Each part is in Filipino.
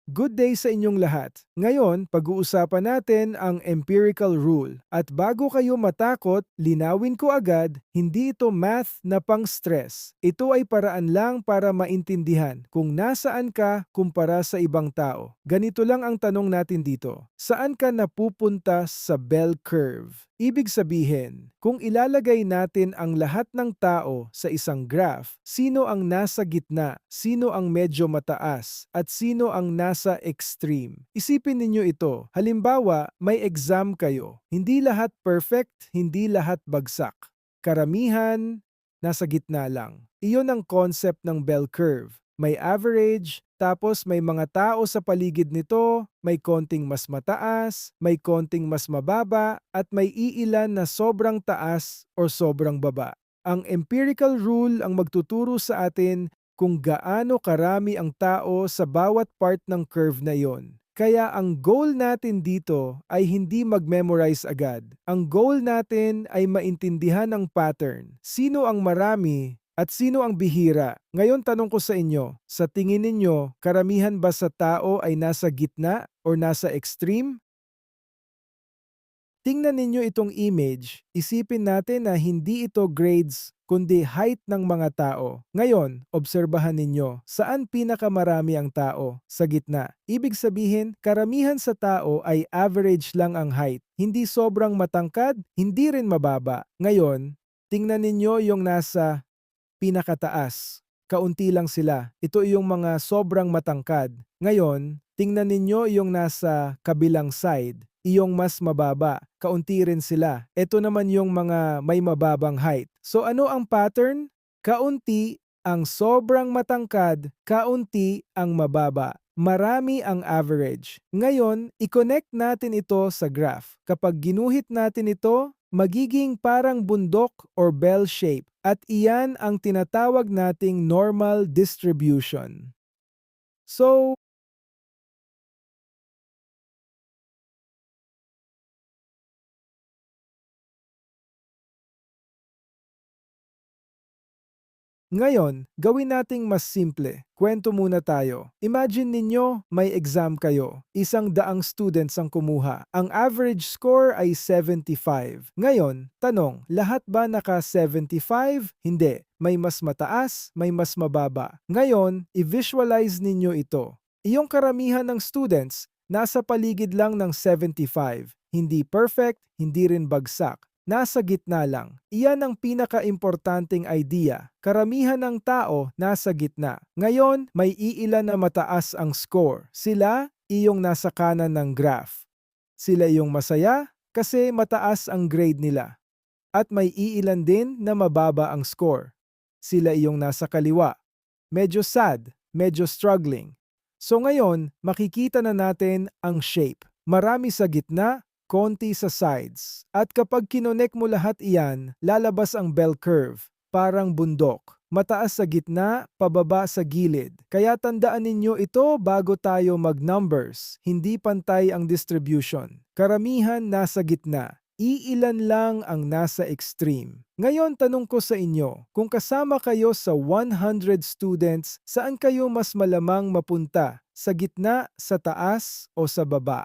Good day sa inyong lahat. Ngayon, pag-uusapan natin ang empirical rule. At bago kayo matakot, linawin ko agad, hindi ito math na pang-stress. Ito ay paraan lang para maintindihan kung nasaan ka kumpara sa ibang tao. Ganito lang ang tanong natin dito. Saan ka napupunta sa bell curve? Ibig sabihin, kung ilalagay natin ang lahat ng tao sa isang graph, sino ang nasa gitna, sino ang medyo mataas, at sino ang nasa extreme. Isipin ninyo ito. Halimbawa, may exam kayo. Hindi lahat perfect, hindi lahat bagsak. Karamihan, nasa gitna lang. Iyon ang concept ng bell curve. May average, tapos may mga tao sa paligid nito, may konting mas mataas, may konting mas mababa, at may iilan na sobrang taas o sobrang baba. Ang empirical rule ang magtuturo sa atin kung gaano karami ang tao sa bawat part ng curve na yon. Kaya ang goal natin dito ay hindi mag-memorize agad. Ang goal natin ay maintindihan ang pattern. Sino ang marami at sino ang bihira? Ngayon tanong ko sa inyo, sa tingin ninyo, karamihan ba sa tao ay nasa gitna o nasa extreme? Tingnan ninyo itong image, isipin natin na hindi ito grades kundi height ng mga tao. Ngayon, obserbahan ninyo, saan pinakamarami ang tao? Sa gitna. Ibig sabihin, karamihan sa tao ay average lang ang height. Hindi sobrang matangkad, hindi rin mababa. Ngayon, tingnan ninyo yung nasa pinakataas. Kaunti lang sila. Ito yung mga sobrang matangkad. Ngayon, tingnan ninyo yung nasa kabilang side. Iyong mas mababa. Kaunti rin sila. Ito naman yung mga may mababang height. So ano ang pattern? Kaunti ang sobrang matangkad, kaunti ang mababa. Marami ang average. Ngayon, i-connect natin ito sa graph. Kapag ginuhit natin ito, magiging parang bundok or bell shape. At iyan ang tinatawag nating normal distribution. So, ngayon, gawin nating mas simple. Kwento muna tayo. Imagine ninyo, may exam kayo. 100 students ang kumuha. Ang average score ay 75. Ngayon, tanong, lahat ba naka 75? Hindi. May mas mataas, may mas mababa. Ngayon, i-visualize ninyo ito. Iyong karamihan ng students, nasa paligid lang ng 75. Hindi perfect, hindi rin bagsak. Nasa gitna lang. Iyan ang pinaka-importanting idea. Karamihan ng tao nasa gitna. Ngayon, may iilan na mataas ang score. Sila, iyong nasa kanan ng graph. Sila iyong masaya kasi mataas ang grade nila. At may iilan din na mababa ang score. Sila iyong nasa kaliwa. Medyo sad, medyo struggling. So ngayon, makikita na natin ang shape. Marami sa gitna, konti sa sides. At kapag kinonek mo lahat iyan, lalabas ang bell curve, parang bundok. Mataas sa gitna, pababa sa gilid. Kaya tandaan ninyo ito bago tayo mag-numbers. Hindi pantay ang distribution. Karamihan nasa gitna. Iilan lang ang nasa extreme. Ngayon tanong ko sa inyo, kung kasama kayo sa 100 students, saan kayo mas malamang mapunta? Sa gitna, sa taas, o sa baba?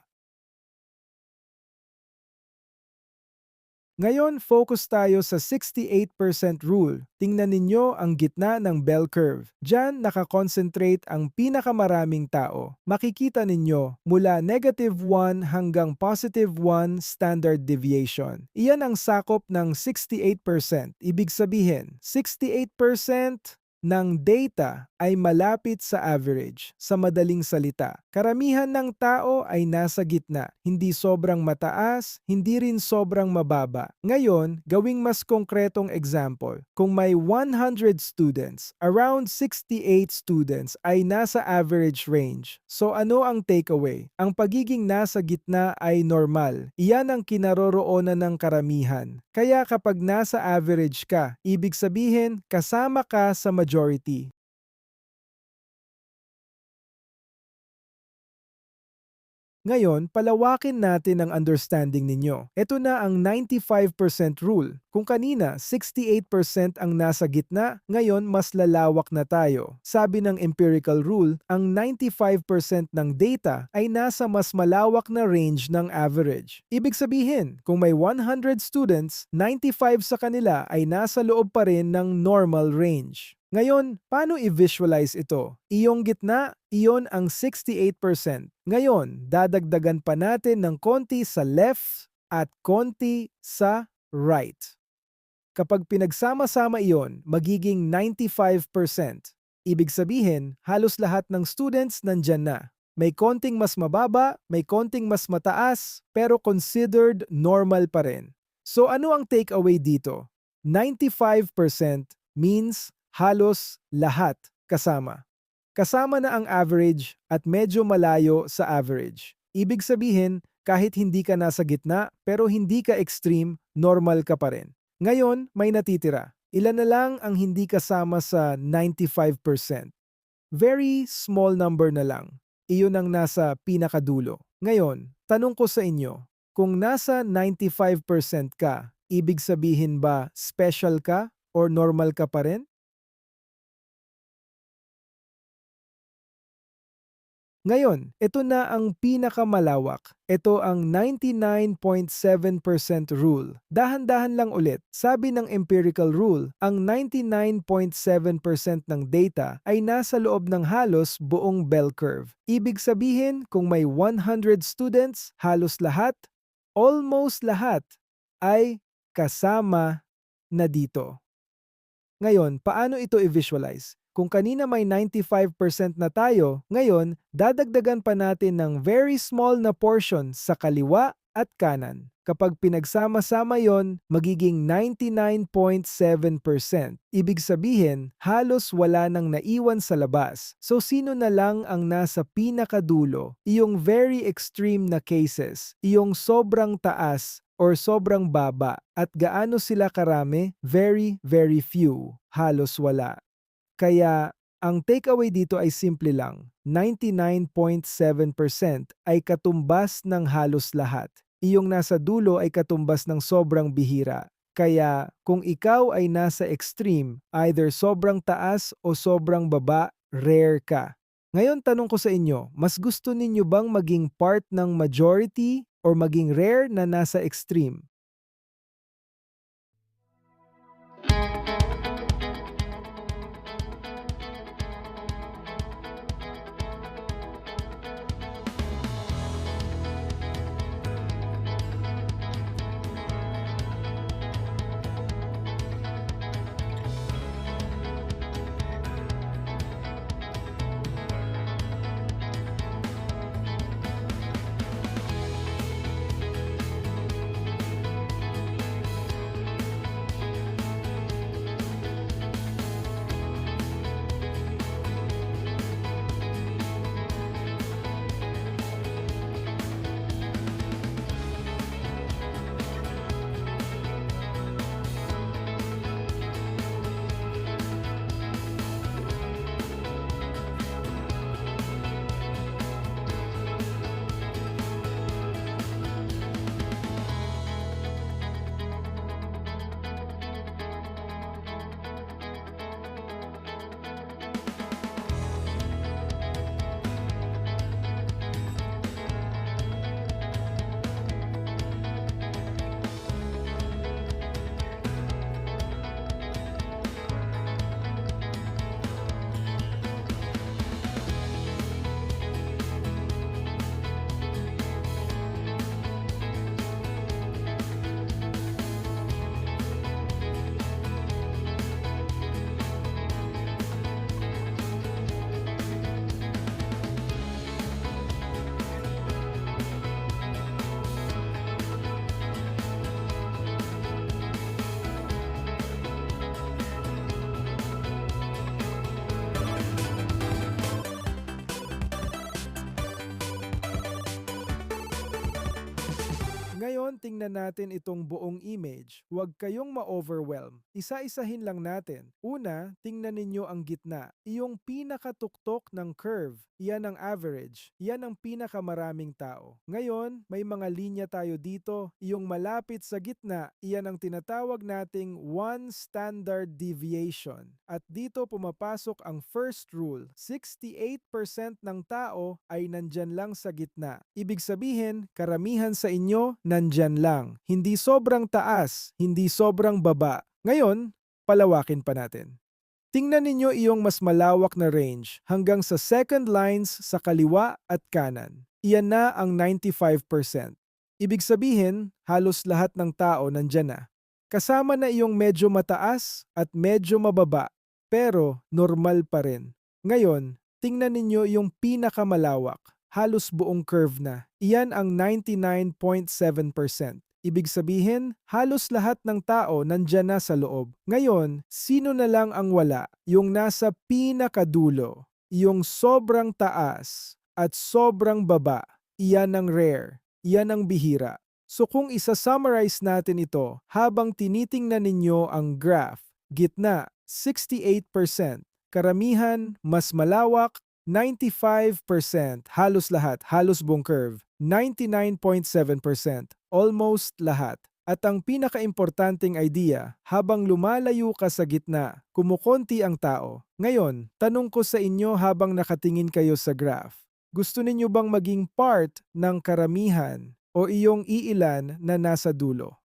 Ngayon, focus tayo sa 68% rule. Tingnan ninyo ang gitna ng bell curve. Diyan nakakonsentrate ang pinakamaraming tao. Makikita ninyo mula -1 hanggang +1 standard deviation. Iyan ang sakop ng 68%. Ibig sabihin, 68% ng data ay malapit sa average. Sa madaling salita, karamihan ng tao ay nasa gitna, hindi sobrang mataas, hindi rin sobrang mababa. Ngayon, gawing mas konkretong example. Kung may 100 students, around 68 students ay nasa average range. So ano ang takeaway? Ang pagiging nasa gitna ay normal. Iyan ang kinaroroonan ng karamihan. Kaya kapag nasa average ka, ibig sabihin kasama ka sa majority. Ngayon, palawakin natin ang understanding ninyo. Ito na ang 95% rule. Kung kanina 68% ang nasa gitna, ngayon mas lalawak na tayo. Sabi ng empirical rule, ang 95% ng data ay nasa mas malawak na range ng average. Ibig sabihin, kung may 100 students, 95 sa kanila ay nasa loob pa rin ng normal range. Ngayon, paano i-visualize ito? Iyong gitna, iyon ang 68%. Ngayon, dadagdagan pa natin ng konti sa left at konti sa right. Kapag pinagsama-sama iyon, magiging 95%. Ibig sabihin, halos lahat ng students nandyan na. May konting mas mababa, may konting mas mataas, pero considered normal pa rin. So ano ang takeaway dito? 95% means halos lahat kasama. Kasama na ang average at medyo malayo sa average. Ibig sabihin, kahit hindi ka nasa gitna pero hindi ka extreme, normal ka pa rin. Ngayon, may natitira. Ilan na lang ang hindi kasama sa 95%? Very small number na lang. Iyon ang nasa pinakadulo. Ngayon, tanong ko sa inyo, kung nasa 95% ka, ibig sabihin ba special ka or normal ka pa rin? Ngayon, ito na ang pinakamalawak. Ito ang 99.7% rule. Dahan-dahan lang ulit. Sabi ng empirical rule, ang 99.7% ng data ay nasa loob ng halos buong bell curve. Ibig sabihin, kung may 100 students, halos lahat, almost lahat, ay kasama na dito. Ngayon, paano ito i-visualize? Kung kanina may 95% na tayo, ngayon, dadagdagan pa natin ng very small na portion sa kaliwa at kanan. Kapag pinagsama-sama yon, magiging 99.7%. Ibig sabihin, halos wala nang naiwan sa labas. So sino na lang ang nasa pinakadulo? Iyong very extreme na cases, iyong sobrang taas or sobrang baba. At gaano sila karami? Very, very few. Halos wala. Kaya, ang takeaway dito ay simple lang. 99.7% ay katumbas ng halos lahat. Iyong nasa dulo ay katumbas ng sobrang bihira. Kaya, kung ikaw ay nasa extreme, either sobrang taas o sobrang baba, rare ka. Ngayon tanong ko sa inyo, mas gusto ninyo bang maging part ng majority or maging rare na nasa extreme? Ngayon, Ngayon, tingnan natin itong buong image. Huwag kayong ma-overwhelm. Isa-isahin lang natin. Una, tingnan ninyo ang gitna. Iyong pinakatuktok ng curve. Yan ang average. Yan ang pinakamaraming tao. Ngayon, may mga linya tayo dito. Iyong malapit sa gitna, iyan ang tinatawag nating one standard deviation. At dito pumapasok ang first rule. 68% ng tao ay nandyan lang sa gitna. Ibig sabihin, karamihan sa inyo nandyan lang. Hindi sobrang taas, hindi sobrang baba. Ngayon, palawakin pa natin. Tingnan ninyo iyong mas malawak na range hanggang sa second lines sa kaliwa at kanan. Iyan na ang 95%. Ibig sabihin, halos lahat ng tao nandyan na. Kasama na iyong medyo mataas at medyo mababa, pero normal pa rin. Ngayon, tingnan ninyo yung pinakamalawak. Halos buong curve na. Iyan ang 99.7%. Ibig sabihin, halos lahat ng tao nandyan na sa loob. Ngayon, sino na lang ang wala? Yung nasa pinakadulo, yung sobrang taas at sobrang baba. Iyan ang rare. Iyan ang bihira. So kung isa-summarize natin ito, habang tinitingnan ninyo ang graph, gitna, 68%. Karamihan, mas malawak, 95%, halos lahat, halos buong curve, 99.7%, almost lahat. At ang pinakaimportanteng idea, habang lumalayo ka sa gitna, kumukonti ang tao. Ngayon, tanong ko sa inyo habang nakatingin kayo sa graph, gusto ninyo bang maging part ng karamihan o iyong iilan na nasa dulo?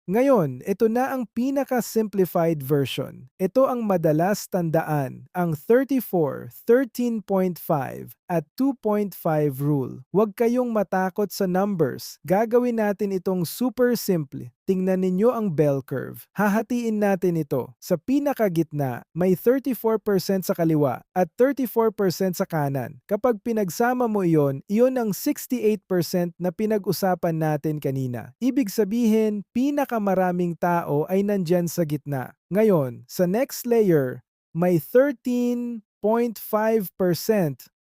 Ngayon, ito na ang pinaka-simplified version. Ito ang madalas tandaan, ang 34, 13.5 at 2.5 rule. Huwag kayong matakot sa numbers. Gagawin natin itong super simple. Tingnan ninyo ang bell curve. Hahatiin natin ito. Sa pinakagitna, may 34% sa kaliwa at 34% sa kanan. Kapag pinagsama mo iyon, iyon ang 68% na pinag-usapan natin kanina. Ibig sabihin, pinakamaraming tao ay nandyan sa gitna. Ngayon, sa next layer, may 13.5%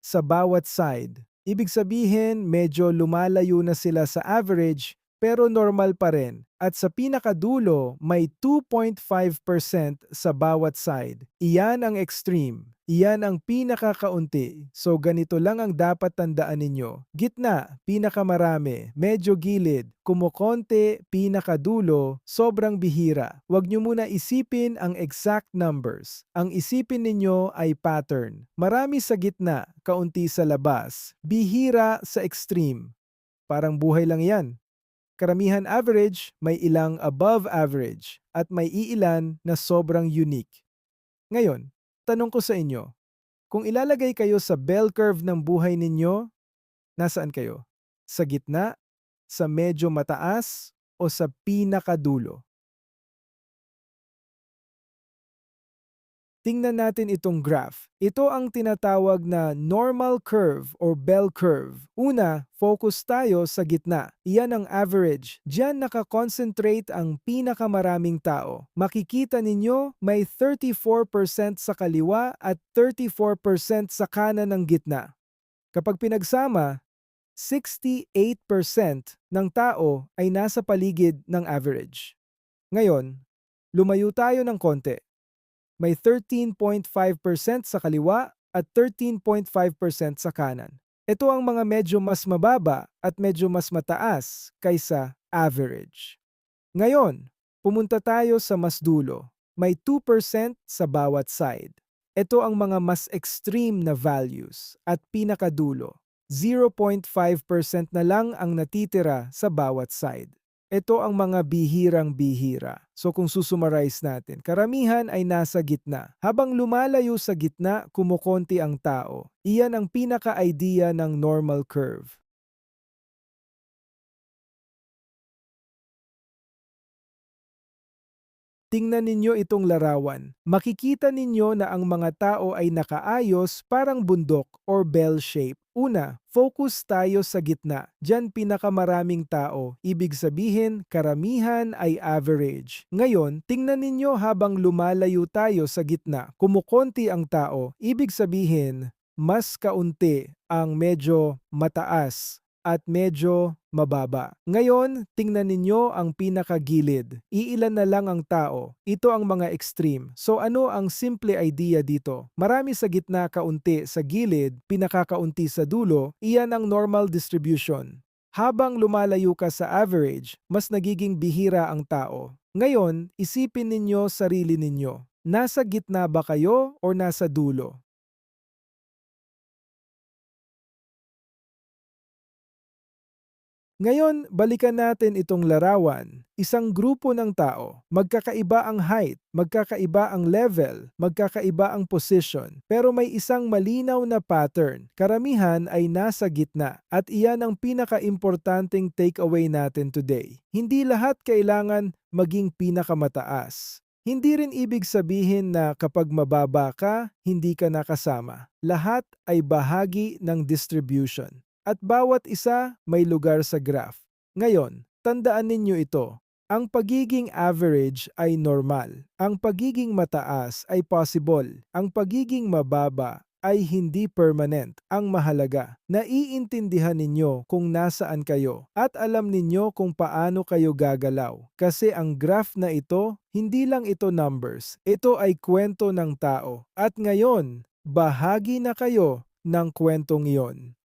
sa bawat side. Ibig sabihin, medyo lumalayo na sila sa average, pero normal pa rin. At sa pinakadulo, may 2.5% sa bawat side. Iyan ang extreme. Iyan ang pinakakaunti. So ganito lang ang dapat tandaan ninyo. Gitna, pinakamarami. Medyo gilid. Kumukonti, pinakadulo, sobrang bihira. Huwag nyo muna isipin ang exact numbers. Ang isipin ninyo ay pattern. Marami sa gitna, kaunti sa labas. Bihira sa extreme. Parang buhay lang yan. Karamihan average, may ilang above average, at may iilan na sobrang unique. Ngayon, tanong ko sa inyo, kung ilalagay kayo sa bell curve ng buhay ninyo, nasaan kayo? Sa gitna, sa medyo mataas, o sa pinakadulo? Tingnan natin itong graph. Ito ang tinatawag na normal curve or bell curve. Una, focus tayo sa gitna. Iyan ang average. Diyan nakakonsentrate ang pinakamaraming tao. Makikita ninyo may 34% sa kaliwa at 34% sa kanan ng gitna. Kapag pinagsama, 68% ng tao ay nasa paligid ng average. Ngayon, lumayo tayo ng konti. May 13.5% sa kaliwa at 13.5% sa kanan. Ito ang mga medyo mas mababa at medyo mas mataas kaysa average. Ngayon, pumunta tayo sa mas dulo. May 2% sa bawat side. Ito ang mga mas extreme na values at pinakadulo. 0.5% na lang ang natitira sa bawat side. Ito ang mga bihirang-bihira. So kung susummarize natin, karamihan ay nasa gitna. Habang lumalayo sa gitna, kumukonti ang tao. Iyan ang pinaka-idea ng normal curve. Tingnan ninyo itong larawan. Makikita ninyo na ang mga tao ay nakaayos parang bundok or bell shape. Una, focus tayo sa gitna. Diyan pinakamaraming tao. Ibig sabihin, karamihan ay average. Ngayon, tingnan ninyo habang lumalayo tayo sa gitna. Kumukonti ang tao. Ibig sabihin, mas kaunti ang medyo mataas at medyo mababa. Ngayon, tingnan ninyo ang pinakagilid. Iilan na lang ang tao. Ito ang mga extreme. So ano ang simple idea dito? Marami sa gitna, kaunti sa gilid, pinakakaunti sa dulo, iyan ang normal distribution. Habang lumalayo ka sa average, mas nagiging bihira ang tao. Ngayon, isipin ninyo sarili ninyo. Nasa gitna ba kayo o nasa dulo? Ngayon, balikan natin itong larawan. Isang grupo ng tao, magkakaiba ang height, magkakaiba ang level, magkakaiba ang position, pero may isang malinaw na pattern. Karamihan ay nasa gitna at iyan ang pinaka-importanting takeaway natin today. Hindi lahat kailangan maging pinakamataas. Hindi rin ibig sabihin na kapag mababa ka, hindi ka nakasama. Lahat ay bahagi ng distribution. At bawat isa may lugar sa graph. Ngayon, tandaan ninyo ito. Ang pagiging average ay normal. Ang pagiging mataas ay possible. Ang pagiging mababa ay hindi permanent. Ang mahalaga, naiintindihan ninyo kung nasaan kayo at alam ninyo kung paano kayo gagalaw. Kasi ang graph na ito, hindi lang ito numbers. Ito ay kwento ng tao. At ngayon, bahagi na kayo ng kwentong iyon.